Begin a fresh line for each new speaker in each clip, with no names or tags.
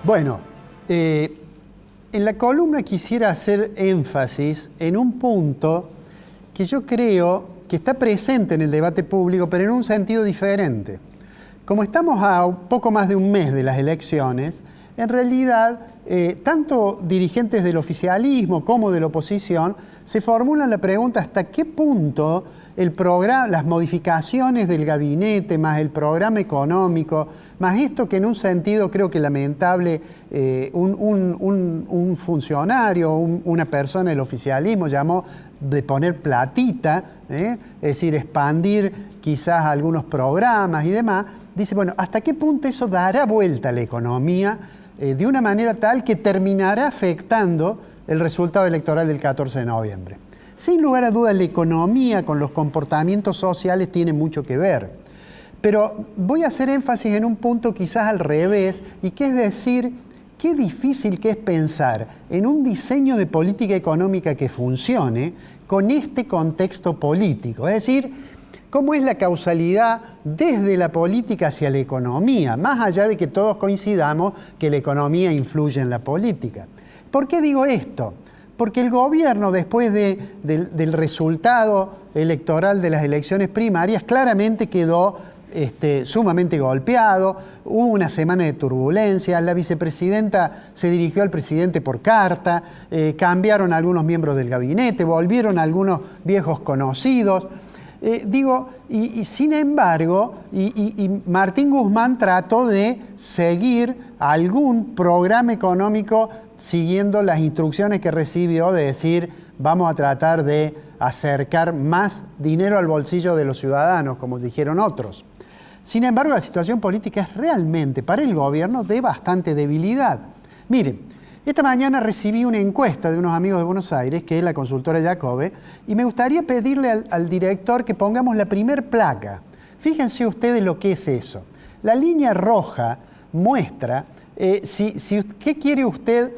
Bueno, en la columna quisiera hacer énfasis en un punto que yo creo que está presente en el debate público, pero en un sentido diferente. Como estamos a un poco más de un mes de las elecciones, en realidad, tanto dirigentes del oficialismo como de la oposición se formulan la pregunta hasta qué punto las modificaciones del gabinete, más el programa económico, más esto que en un sentido creo que lamentable, un funcionario, una persona del oficialismo llamó de poner platita, es decir, expandir quizás algunos programas y demás, dice, bueno, ¿hasta qué punto eso dará vuelta a la economía de una manera tal que terminará afectando el resultado electoral del 14 de noviembre? Sin lugar a dudas, la economía con los comportamientos sociales tiene mucho que ver. Pero voy a hacer énfasis en un punto quizás al revés, y que es decir, qué difícil que es pensar en un diseño de política económica que funcione con este contexto político. Es decir, cómo es la causalidad desde la política hacia la economía, más allá de que todos coincidamos que la economía influye en la política. ¿Por qué digo esto? Porque el gobierno, después del resultado electoral de las elecciones primarias, claramente quedó sumamente golpeado, hubo una semana de turbulencia, la vicepresidenta se dirigió al presidente por carta, cambiaron algunos miembros del gabinete, volvieron algunos viejos conocidos. Sin embargo, Martín Guzmán trató de seguir algún programa económico siguiendo las instrucciones que recibió de decir vamos a tratar de acercar más dinero al bolsillo de los ciudadanos, como dijeron otros. Sin embargo, la situación política es realmente para el gobierno de bastante debilidad. Miren, esta mañana recibí una encuesta de unos amigos de Buenos Aires, que es la consultora Jacobe, y me gustaría pedirle al director que pongamos la primer placa. Fíjense ustedes lo que es eso. La línea roja muestra qué quiere usted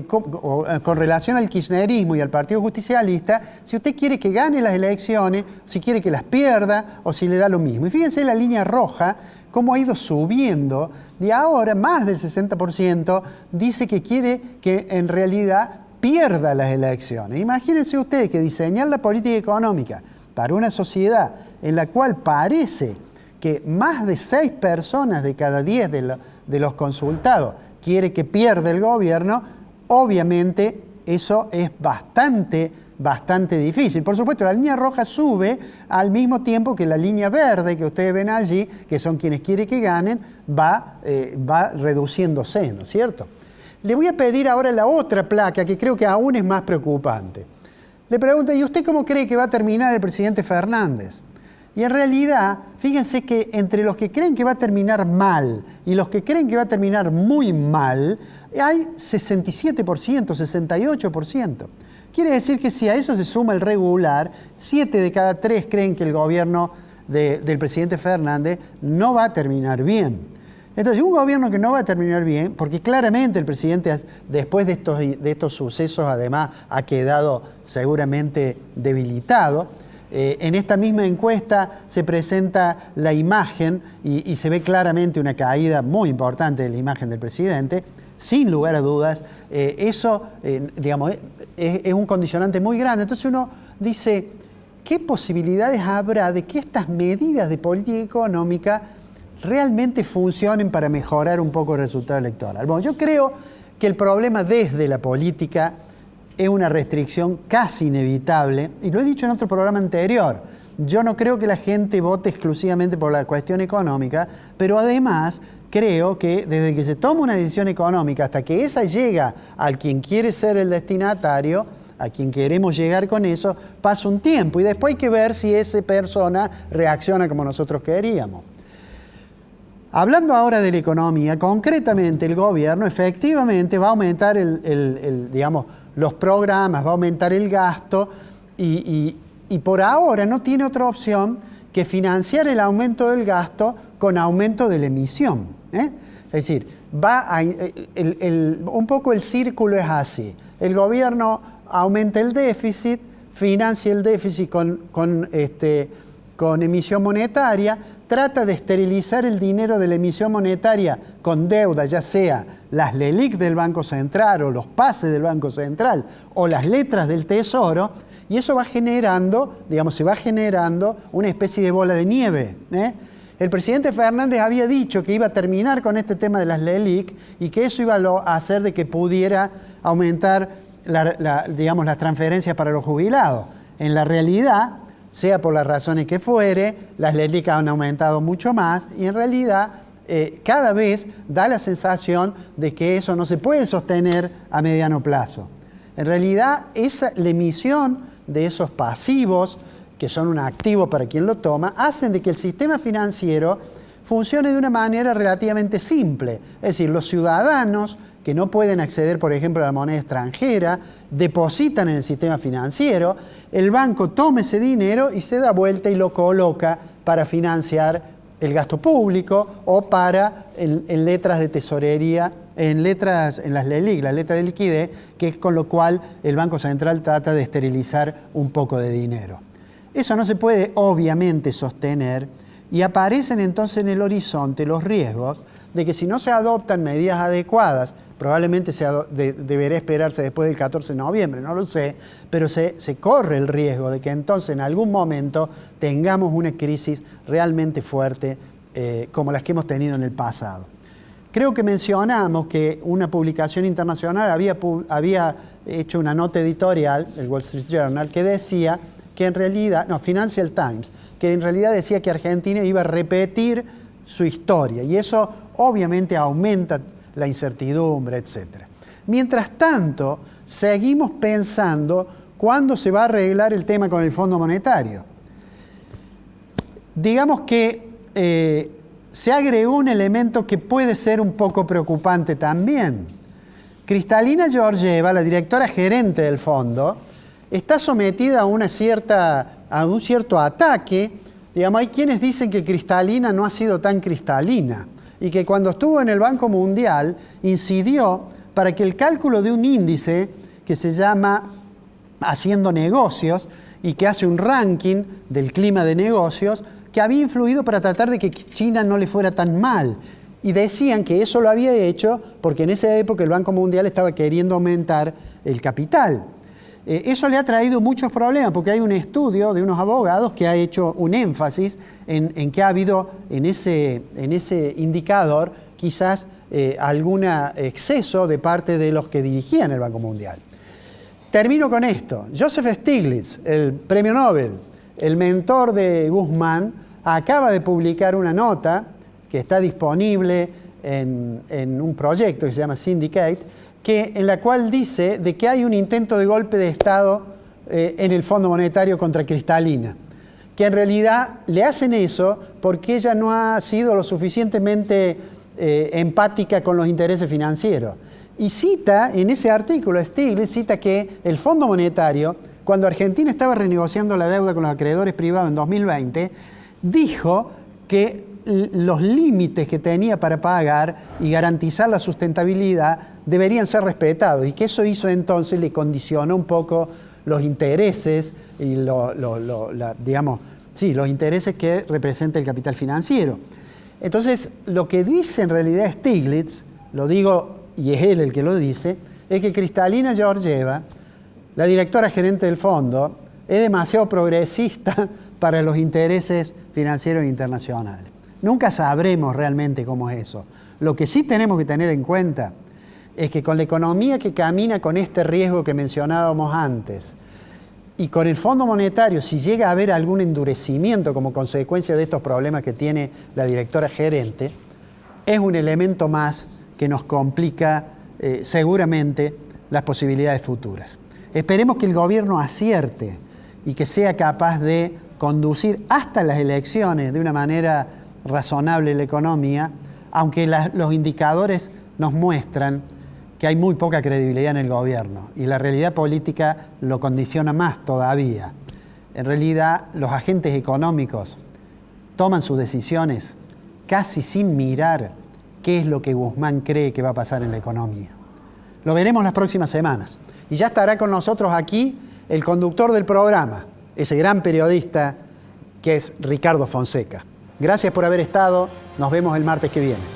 con relación al kirchnerismo y al Partido Justicialista, si usted quiere que gane las elecciones, si quiere que las pierda o si le da lo mismo. Y fíjense la línea roja, cómo ha ido subiendo, y ahora más del 60% dice que quiere que en realidad pierda las elecciones. Imagínense ustedes que diseñar la política económica para una sociedad en la cual parece que más de 6 personas de cada 10 de los consultados quiere que pierda el gobierno, obviamente eso es bastante difícil. Por supuesto, la línea roja sube al mismo tiempo que la línea verde que ustedes ven allí, que son quienes quieren que ganen, va reduciéndose, ¿no es cierto? Le voy a pedir ahora la otra placa que creo que aún es más preocupante. Le pregunto, ¿y usted cómo cree que va a terminar el presidente Fernández? Y en realidad, fíjense que entre los que creen que va a terminar mal y los que creen que va a terminar muy mal, hay 67%, 68%. Quiere decir que si a eso se suma el regular, 7 de cada 3 creen que el gobierno del presidente Fernández no va a terminar bien. Entonces, un gobierno que no va a terminar bien, porque claramente el presidente después de estos sucesos además ha quedado seguramente debilitado. En esta misma encuesta se presenta la imagen y se ve claramente una caída muy importante de la imagen del presidente. Sin lugar a dudas, eso es un condicionante muy grande. Entonces uno dice, ¿qué posibilidades habrá de que estas medidas de política económica realmente funcionen para mejorar un poco el resultado electoral? Bueno, yo creo que el problema desde la política es una restricción casi inevitable, y lo he dicho en otro programa anterior. Yo no creo que la gente vote exclusivamente por la cuestión económica, pero además creo que desde que se toma una decisión económica hasta que esa llega al quien quiere ser el destinatario, a quien queremos llegar con eso, pasa un tiempo y después hay que ver si esa persona reacciona como nosotros queríamos. Hablando ahora de la economía, concretamente el gobierno efectivamente va a aumentar los programas, va a aumentar el gasto y por ahora no tiene otra opción que financiar el aumento del gasto con aumento de la emisión. Es decir, un poco el círculo es así. El gobierno aumenta el déficit, financia el déficit con emisión monetaria, trata de esterilizar el dinero de la emisión monetaria con deuda, ya sea las LELIQ del Banco Central o los pases del Banco Central o las letras del Tesoro, y eso va generando, digamos, se va generando una especie de bola de nieve. El presidente Fernández había dicho que iba a terminar con este tema de las LELIQ y que eso iba a hacer de que pudiera aumentar digamos, las transferencias para los jubilados. En la realidad, sea por las razones que fuere, las LELIQ han aumentado mucho más y en realidad cada vez da la sensación de que eso no se puede sostener a mediano plazo. En realidad, la emisión de esos pasivos, que son un activo para quien lo toma, hacen de que el sistema financiero funcione de una manera relativamente simple. Es decir, los ciudadanos que no pueden acceder, por ejemplo, a la moneda extranjera, depositan en el sistema financiero, el banco toma ese dinero y se da vuelta y lo coloca para financiar el gasto público o para en letras de tesorería, en las LELIQ, las letras de liquidez, que es con lo cual el Banco Central trata de esterilizar un poco de dinero. Eso no se puede obviamente sostener y aparecen entonces en el horizonte los riesgos de que si no se adoptan medidas adecuadas, probablemente deberá esperarse después del 14 de noviembre, no lo sé, pero se corre el riesgo de que entonces en algún momento tengamos una crisis realmente fuerte como las que hemos tenido en el pasado. Creo que mencionamos que una publicación internacional había hecho una nota editorial, el Wall Street Journal, que decía que en realidad, Financial Times, que en realidad decía que Argentina iba a repetir su historia y eso obviamente aumenta la incertidumbre, etc. Mientras tanto, seguimos pensando cuándo se va a arreglar el tema con el Fondo Monetario. Digamos que se agregó un elemento que puede ser un poco preocupante también. Kristalina Georgieva, la directora gerente del fondo, está sometida a un cierto ataque. Digamos, hay quienes dicen que Kristalina no ha sido tan cristalina y que cuando estuvo en el Banco Mundial incidió para que el cálculo de un índice que se llama Haciendo Negocios y que hace un ranking del clima de negocios, que había influido para tratar de que China no le fuera tan mal. Y decían que eso lo había hecho porque en esa época el Banco Mundial estaba queriendo aumentar el capital. Eso le ha traído muchos problemas porque hay un estudio de unos abogados que ha hecho un énfasis en que ha habido en ese indicador quizás algún exceso de parte de los que dirigían el Banco Mundial. Termino con esto. Joseph Stiglitz, el premio Nobel, el mentor de Guzmán, acaba de publicar una nota que está disponible en un proyecto que se llama Syndicate, en la cual dice de que hay un intento de golpe de Estado en el Fondo Monetario contra Kristalina, que en realidad le hacen eso porque ella no ha sido lo suficientemente empática con los intereses financieros. Y cita, en ese artículo, Stiglitz cita que el Fondo Monetario, cuando Argentina estaba renegociando la deuda con los acreedores privados en 2020, dijo que los límites que tenía para pagar y garantizar la sustentabilidad deberían ser respetados y que eso hizo entonces, le condicionó un poco los intereses y los intereses que representa el capital financiero. Entonces, lo que dice en realidad Stiglitz, lo digo y es él el que lo dice, es que Kristalina Georgieva, la directora gerente del fondo, es demasiado progresista para los intereses financieros internacionales. Nunca sabremos realmente cómo es eso. Lo que sí tenemos que tener en cuenta es que con la economía que camina con este riesgo que mencionábamos antes y con el Fondo Monetario, si llega a haber algún endurecimiento como consecuencia de estos problemas que tiene la directora gerente, es un elemento más que nos complica seguramente las posibilidades futuras. Esperemos que el gobierno acierte y que sea capaz de conducir hasta las elecciones de una manera razonable la economía, aunque los indicadores nos muestran que hay muy poca credibilidad en el gobierno y la realidad política lo condiciona más todavía. En realidad, los agentes económicos toman sus decisiones casi sin mirar qué es lo que Guzmán cree que va a pasar en la economía. Lo veremos las próximas semanas. Y ya estará con nosotros aquí el conductor del programa, ese gran periodista que es Ricardo Fonseca. Gracias por haber estado. Nos vemos el martes que viene.